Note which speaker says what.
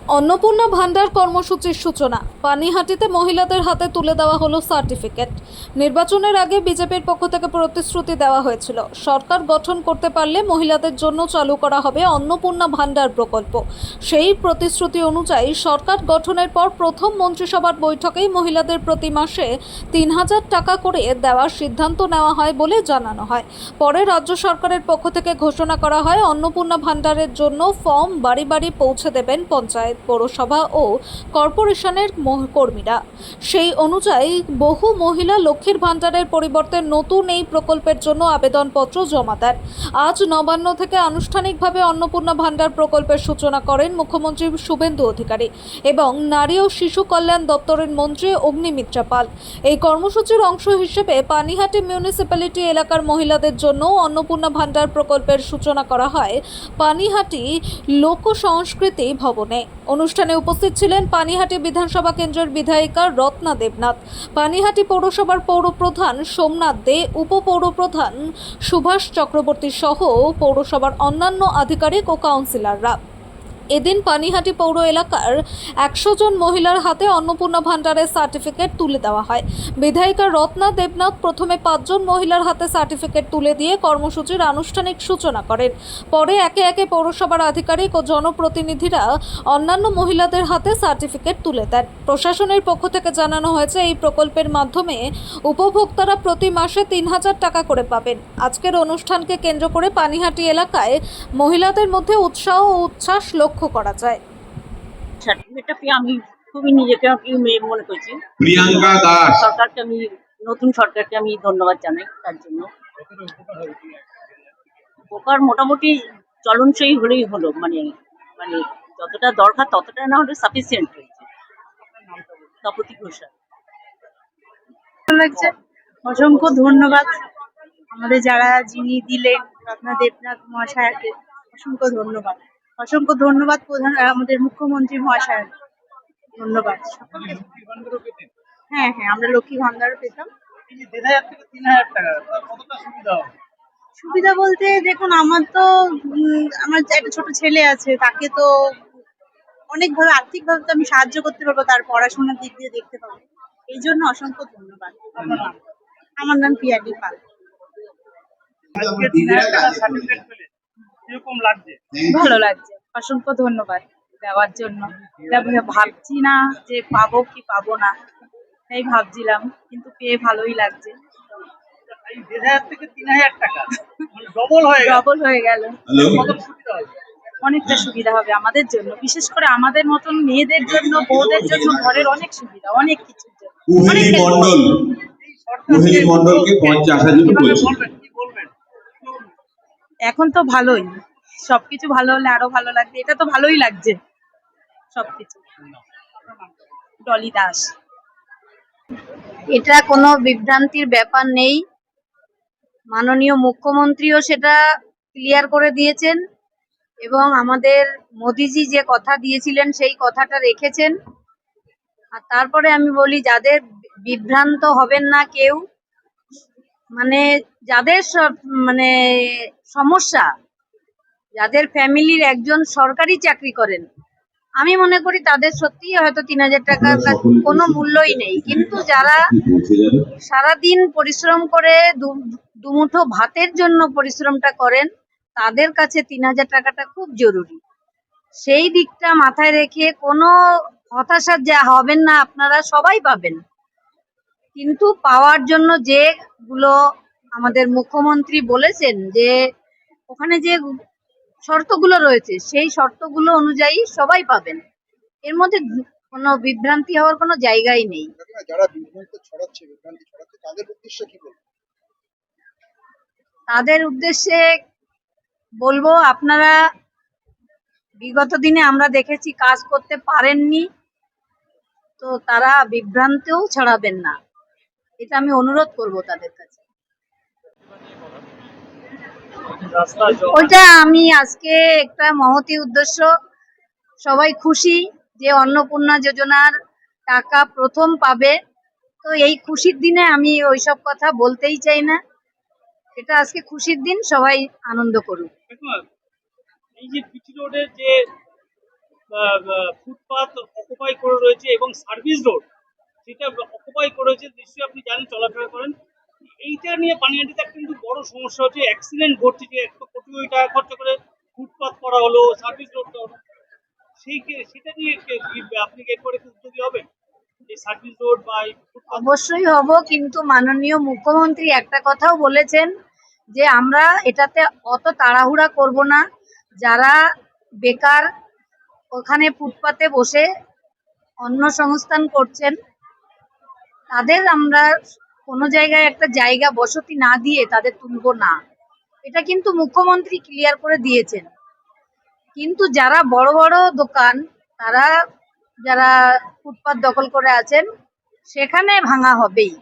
Speaker 1: অন্নপূর্ণা ভান্ডার কর্মসূচির সূচনা। পানিহাটিতে মহিলাদের হাতে তুলে দেওয়া হলো সার্টিফিকেট। নির্বাচনের আগে বিজেপির পক্ষ থেকে প্রতিশ্রুতি দেওয়া হয়েছিল, সরকার গঠন করতে পারলে মহিলাদের জন্য চালু করা হবে অন্নপূর্ণা ভান্ডার প্রকল্প। সেই প্রতিশ্রুতি অনুযায়ী সরকার গঠনের পর প্রথম মন্ত্রিসভার বৈঠকেই মহিলাদের প্রতি মাসে ৩,০০০ টাকা করে দেওয়ার সিদ্ধান্ত নেওয়া হয় বলে জানানো হয়। পরে রাজ্য সরকারের পক্ষ থেকে ঘোষণা করা হয় অন্নপূর্ণা ভান্ডারের জন্য ফর্ম বাড়ি বাড়ি পৌঁছে দেবেন পঞ্চায়েত, পৌরসভা ও কর্পোরেশনের কর্মীরা। সেই অনুযায়ী বহু মহিলা লক্ষ্মীর ভান্ডারের পরিবর্তে নতুন এই প্রকল্পের জন্য আবেদনপত্র জমা দেন। আজ নবান্ন থেকে আনুষ্ঠানিকভাবে অন্নপূর্ণা ভান্ডার প্রকল্পের সূচনা করেন মুখ্যমন্ত্রী শুভেন্দু অধিকারী এবং নারী ও শিশু কল্যাণ দপ্তরের মন্ত্রী অগ্নিমিত্রা পাল। এই কর্মসূচির অংশ হিসেবে পানিহাটি মিউনিসিপ্যালিটি এলাকার মহিলাদের জন্য অন্নপূর্ণা ভান্ডার প্রকল্পের সূচনা করা হয় পানিহাটি লোক সংস্কৃতি ভবনে। অনুষ্ঠানে উপস্থিত ছিলেন পানিহাটি বিধানসভা কেন্দ্রের বিধায়িকা রত্না দেবনাথ, পানিহাটি পৌরসভার পৌরপ্রধান সোমনাথ দে, উপপৌরপ্রধান সুভাষ চক্রবর্তী সহ পৌরসভার অন্যান্য আধিকারিক ও কাউন্সিলররা। এদিন পানিহাটি পৌর এলাকার ১০০ জন মহিলার হাতে অন্নপূর্ণা ভান্ডারের সার্টিফিকেট তুলে দেওয়া হয়। বিধায়িকা রত্না দেবনাথ প্রথমে ৫ জন মহিলার হাতে সার্টিফিকেট তুলে দিয়ে কর্মসূচির আনুষ্ঠানিক সূচনা করেন। পরে একে একে পৌরসভার আধিকারিক ও জনপ্রতিনিধিরা অন্যান্য মহিলাদের হাতে সার্টিফিকেট তুলে দেন। প্রশাসনের পক্ষ থেকে জানানো হয়েছে এই প্রকল্পের মাধ্যমে উপভোক্তারা প্রতি মাসে ৩,০০০ টাকা করে পাবেন। আজকের অনুষ্ঠানকে কেন্দ্র করে পানিহাটি এলাকায় মহিলাদের মধ্যে উৎসাহ ও উচ্ছ্বাস লক্ষ্য করা যায়।
Speaker 2: সার্টিফিকেটটা পেয়ে আমি খুবই নিজেকে মেয়ে মনে করছি।
Speaker 3: প্রিয়াঙ্কা দাস
Speaker 2: সরকারকে আমি নতুন সরকারকে আমি ধন্যবাদ জানাই তার জন্য। উপকার মোটামুটি চলনসই হলেই হলো, মানে মানে যতটা দরকার ততটা না হলে সাফিসিয়েন্ট হয়েছে। তপতি ঘোষাল।
Speaker 4: ভালো লাগছে। অসংখ্য ধন্যবাদ আমাদের যারা যিনি দিলেন রত্না দেবনাথ মহাশয়কে। অসংখ্য ধন্যবাদ, অসংখ্য ধন্যবাদ প্রধান আমাদের মুখ্যমন্ত্রী মহাশয়। ধন্যবাদ। হ্যাঁ হ্যাঁ, আমরা লক্ষ্মী ভান্ডারও পেতাম। সুবিধা বলতে দেখুন, আমার তো আমার একটা ছোট ছেলে আছে, তাকে তো অনেকভাবে আর্থিকভাবে তো আমি সাহায্য করতে পারবো, তার পড়াশোনার দিক দিয়ে দেখতে পাবো। এই জন্য অসংখ্য ধন্যবাদ। আমার নাম পিয়ালি পাল। ভালো লাগছে, অসংখ্য ধন্যবাদ দেওয়ার জন্য। ভাবছি না যে পাবো কি পাবো না, তাই ভাবছিলাম, কিন্তু পেয়ে ভালোই লাগছে। ডবল হয়ে গেল, অনেকটা সুবিধা হবে আমাদের জন্য, বিশেষ করে আমাদের মতন মেয়েদের জন্য, বউদের জন্য ঘরের অনেক সুবিধা, অনেক কিছুর জন্য।
Speaker 3: মন্ডলকে 50,000 জন্য বলছি।
Speaker 4: এখন তো ভালোই, সবকিছু ভালো হলে আরো ভালো লাগবে। এটা তো ভালোই লাগছে সবকিছু। ডলি দাস।
Speaker 5: এটা কোনো বিভ্রান্তির ব্যাপার নেই। মাননীয় মুখ্যমন্ত্রীও সেটা ক্লিয়ার করে দিয়েছেন এবং আমাদের মোদিজি যে কথা দিয়েছিলেন সেই কথাটা রেখেছেন। আর তারপরে আমি বলি, যাদের বিভ্রান্ত হবেন না কেউ, মানে যাদের মানে সমস্যা, যাদের ফ্যামিলির একজন সরকারি চাকরি করেন, আমি মনে করি তাদের সত্যিই হয়তো ৩,০০০ টাকা কোনো মূল্যই নেই, কিন্তু যারা সারাদিন পরিশ্রম করে দুমুঠো ভাতের জন্য পরিশ্রমটা করেন, তাদের কাছে ৩,০০০ টাকাটা খুব জরুরি। সেই দিকটা মাথায় রেখে কোনো হতাশা যা হবেন না, আপনারা সবাই পাবেন। কিন্তু পাওয়ার জন্য যেগুলো আমাদের মুখ্যমন্ত্রী বলেছেন, যে ওখানে যে শর্তগুলো রয়েছে, সেই শর্তগুলো অনুযায়ী সবাই পাবেন। এর মধ্যে কোনো বিভ্রান্তি হওয়ার কোনো জায়গাই নেই।
Speaker 6: যারা বিভ্রান্তি ছড়াচ্ছে তাদের উদ্দেশ্যে কি বলবো?
Speaker 5: তাদের উদ্দেশ্যে বলবো, আপনারা বিগত দিনে আমরা দেখেছি কাজ করতে পারেননি, তো তারা বিভ্রান্তিও ছড়াবেন না, এটা আমি অনুরোধ করব তাদের কাছে। ওইটা আমি আজকে একটা মহতি উদ্দেশ্য, সবাই খুশি যে অন্নপূর্ণা যোজনার টাকা প্রথম পাবে, তো এই খুশির দিনে আমি ওইসব কথা বলতেই চাই না। এটা আজকে খুশির দিন, সবাই আনন্দ করুক।
Speaker 7: এই যে পিচ রোডে যে ফুটপাত অকুপাই করে রয়েছে এবং সার্ভিস রোড সেটা অকুপাই করে রয়েছে, নিশ্চয়ই আপনি জানেন, চলাফেরা করেন। এইটা নিয়ে পানিহাটিতে একটা কিন্তু বড় সমস্যা হচ্ছে, অ্যাক্সিডেন্ট ঘটছে, যে 1 কোটি টাকা খরচ করে ফুটপাত করা হলো, সার্ভিস রোড করা হলো। সেটা নিয়ে আপনি এরপরে কি উদ্যোগী হবেন, যে সার্ভিস রোড বা এই ফুটপাত?
Speaker 5: অবশ্যই হব, কিন্তু মাননীয় মুখ্যমন্ত্রী একটা কথাও বলেছেন যে আমরা এটাতে অত তাড়াহুড়া করব না। যারা বেকার ওখানে ফুটপাতে বসে অন্ন সংস্থান করছেন তাদের আমরা কোনো জায়গায় একটা জায়গা বসতি না দিয়ে তাদের তুলব না, এটা কিন্তু মুখ্যমন্ত্রী ক্লিয়ার করে দিয়েছেন। কিন্তু যারা বড় বড় দোকান, তারা যারা ফুটপাত দখল করে আছেন, সেখানে ভাঙা হবেই।